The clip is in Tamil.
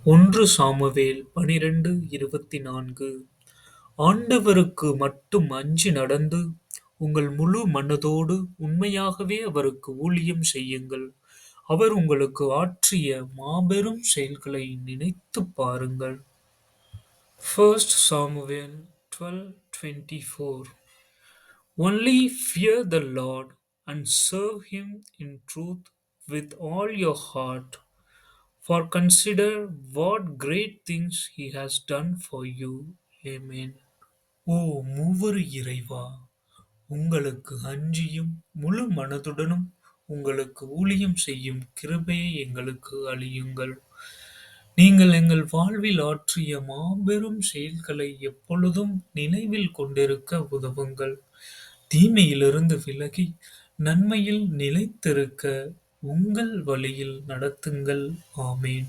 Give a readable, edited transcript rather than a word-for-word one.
ஒன்று சாமுவேல் 12:24. ஆண்டவருக்கு மட்டும் அஞ்சி நடந்து, உங்கள் முழு மனதோடு உண்மையாகவே அவருக்கு ஊழியம் செய்யுங்கள். அவர் உங்களுக்கு ஆற்றிய மாபெரும் செயல்களை நினைத்துப் பாருங்கள். 1 Samuel 12:24. Only fear the Lord and serve him in truth with all your heart. For consider what great things he has done for you. Amen. ஓ மூவரு இறைவா, உங்களுக்கு அஞ்சியும் முழு மனதுடனும் உங்களுக்கு ஊழியம் செய்யும் கிருபையை எங்களுக்கு அளியுங்கள். நீங்கள் எங்கள் வாழ்வில் ஆற்றிய மாபெரும் செயல்களை எப்பொழுதும் நினைவில் கொண்டிருக்க உதவுங்கள். தீமையிலிருந்து விலகி நன்மையில் நிலைத்திருக்க உங்கள் வழியில் நடத்துங்கள். ஆமென்.